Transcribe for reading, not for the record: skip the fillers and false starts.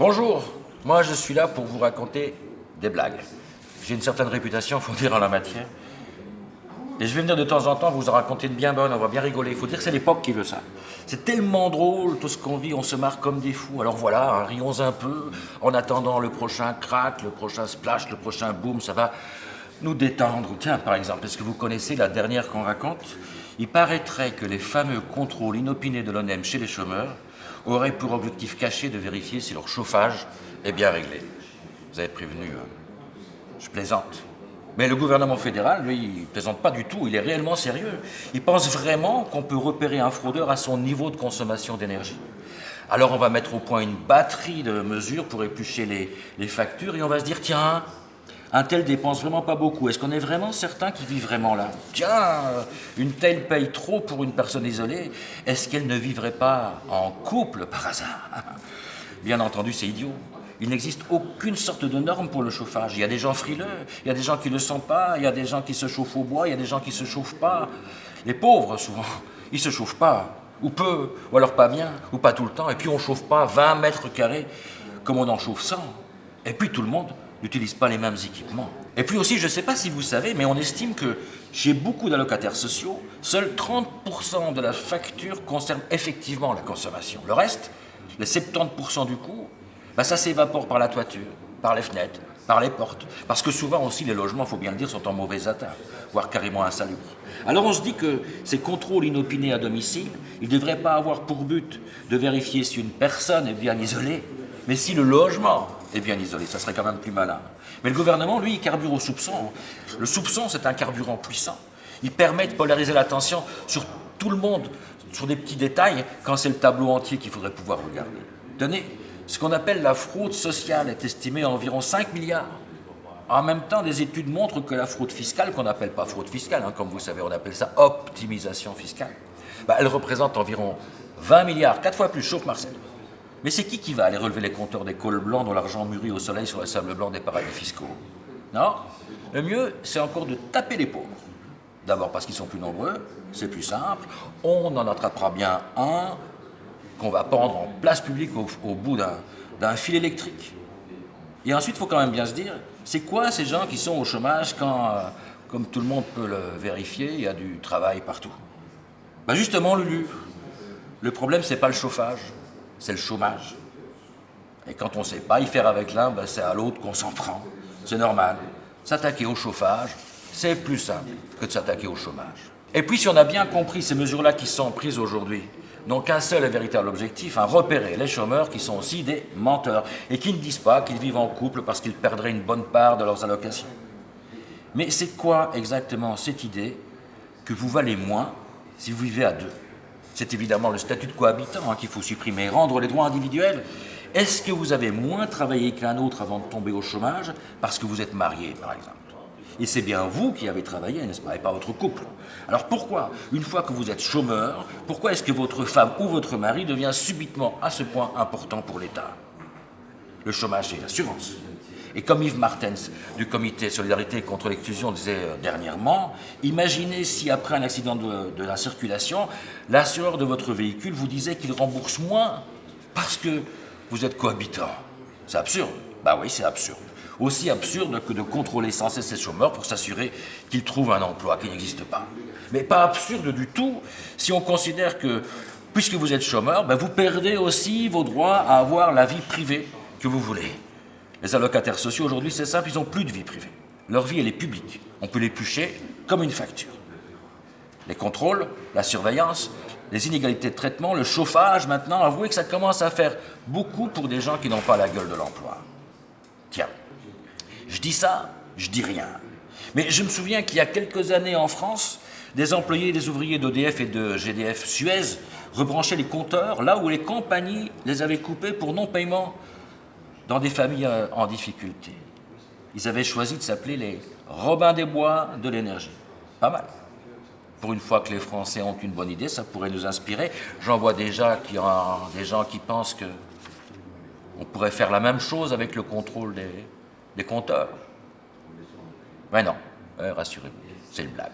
Bonjour, moi je suis là pour vous raconter des blagues. J'ai une certaine réputation, faut dire, en la matière. Et je vais venir de temps en temps vous en raconter de bien bonnes, on va bien rigoler. Il faut dire que c'est l'époque qui veut ça. C'est tellement drôle, tout ce qu'on vit, on se marre comme des fous. Alors voilà, hein, rions un peu, en attendant le prochain crack, le prochain splash, le prochain boom, ça va nous détendre. Tiens, par exemple, est-ce que vous connaissez la dernière qu'on raconte? Il paraîtrait que les fameux contrôles inopinés de l'ONEM chez les chômeurs auraient pour objectif caché de vérifier si leur chauffage est bien réglé. Vous avez prévenu, je plaisante. Mais le gouvernement fédéral, lui, il ne plaisante pas du tout, il est réellement sérieux. Il pense vraiment qu'on peut repérer un fraudeur à son niveau de consommation d'énergie. Alors on va mettre au point une batterie de mesures pour éplucher les factures et on va se dire, tiens, un tel dépense vraiment pas beaucoup. Est-ce qu'on est vraiment certain qu'il vit vraiment là? Tiens, une telle paye trop pour une personne isolée. Est-ce qu'elle ne vivrait pas en couple par hasard? Bien entendu, c'est idiot. Il n'existe aucune sorte de norme pour le chauffage. Il y a des gens frileux, il y a des gens qui ne le sont pas, il y a des gens qui se chauffent au bois, il y a des gens qui ne se chauffent pas. Les pauvres, souvent, ils ne se chauffent pas, ou peu, ou alors pas bien, ou pas tout le temps. Et puis on ne chauffe pas 20 mètres carrés comme on en chauffe 100. Et puis tout le monde n'utilise pas les mêmes équipements. Et puis aussi, je ne sais pas si vous savez, mais on estime que chez beaucoup d'allocataires sociaux, seuls 30% de la facture concerne effectivement la consommation. Le reste, les 70% du coût, ça s'évapore par la toiture, par les fenêtres, par les portes. Parce que souvent aussi, les logements, il faut bien le dire, sont en mauvais état, voire carrément insalubres. Alors on se dit que ces contrôles inopinés à domicile, ils ne devraient pas avoir pour but de vérifier si une personne est bien isolée, mais si le logement est bien isolé. Ça serait quand même plus malin. Mais le gouvernement, lui, il carbure au soupçon. Le soupçon, c'est un carburant puissant. Il permet de polariser l'attention sur tout le monde, sur des petits détails, quand c'est le tableau entier qu'il faudrait pouvoir regarder. Tenez, ce qu'on appelle la fraude sociale est estimée à environ 5 milliards. En même temps, des études montrent que la fraude fiscale, qu'on n'appelle pas fraude fiscale, comme vous savez, on appelle ça optimisation fiscale, elle représente environ 20 milliards, 4 fois plus, sauf Marcel. Mais c'est qui va aller relever les compteurs des cols blancs dont l'argent mûrit au soleil sur le sable blanc des paradis fiscaux? Non, le mieux, c'est encore de taper les pauvres. D'abord parce qu'ils sont plus nombreux, c'est plus simple, on en attrapera bien un qu'on va pendre en place publique au bout d'un fil électrique. Et ensuite, il faut quand même bien se dire, c'est quoi ces gens qui sont au chômage quand, comme tout le monde peut le vérifier, il y a du travail partout? Justement, Lulu, le problème, c'est pas le chauffage, c'est le chômage. Et quand on ne sait pas y faire avec l'un, c'est à l'autre qu'on s'en prend. C'est normal. S'attaquer au chauffage, c'est plus simple que de s'attaquer au chômage. Et puis, si on a bien compris ces mesures-là qui sont prises aujourd'hui, donc un seul et véritable objectif, repérer les chômeurs qui sont aussi des menteurs et qui ne disent pas qu'ils vivent en couple parce qu'ils perdraient une bonne part de leurs allocations. Mais c'est quoi exactement cette idée que vous valez moins si vous vivez à deux? C'est évidemment le statut de cohabitant qu'il faut supprimer, rendre les droits individuels. Est-ce que vous avez moins travaillé qu'un autre avant de tomber au chômage parce que vous êtes marié, par exemple? Et c'est bien vous qui avez travaillé, n'est-ce pas, et pas votre couple. Alors pourquoi, une fois que vous êtes chômeur, pourquoi est-ce que votre femme ou votre mari devient subitement à ce point important pour l'État? Le chômage, c'est l'assurance. Et comme Yves Martens, du comité Solidarité contre l'exclusion, disait dernièrement, imaginez si après un accident de la circulation, l'assureur de votre véhicule vous disait qu'il rembourse moins parce que vous êtes cohabitant. C'est absurde. Oui, c'est absurde. Aussi absurde que de contrôler sans cesse ces chômeurs pour s'assurer qu'ils trouvent un emploi qui n'existe pas. Mais pas absurde du tout si on considère que, puisque vous êtes chômeur, vous perdez aussi vos droits à avoir la vie privée que vous voulez. Les allocataires sociaux, aujourd'hui, c'est simple, ils n'ont plus de vie privée. Leur vie, elle est publique. On peut l'éplucher comme une facture. Les contrôles, la surveillance, les inégalités de traitement, le chauffage, maintenant, avouez que ça commence à faire beaucoup pour des gens qui n'ont pas la gueule de l'emploi. Tiens, je dis ça, je dis rien. Mais je me souviens qu'il y a quelques années en France, des employés et des ouvriers d'EDF et de GDF Suez rebranchaient les compteurs là où les compagnies les avaient coupés pour non-paiement dans des familles en difficulté. Ils avaient choisi de s'appeler les Robins des Bois de l'énergie. Pas mal. Pour une fois que les Français ont une bonne idée, ça pourrait nous inspirer. J'en vois déjà des gens qui pensent qu'on pourrait faire la même chose avec le contrôle des compteurs. Mais non, rassurez-vous, c'est une blague.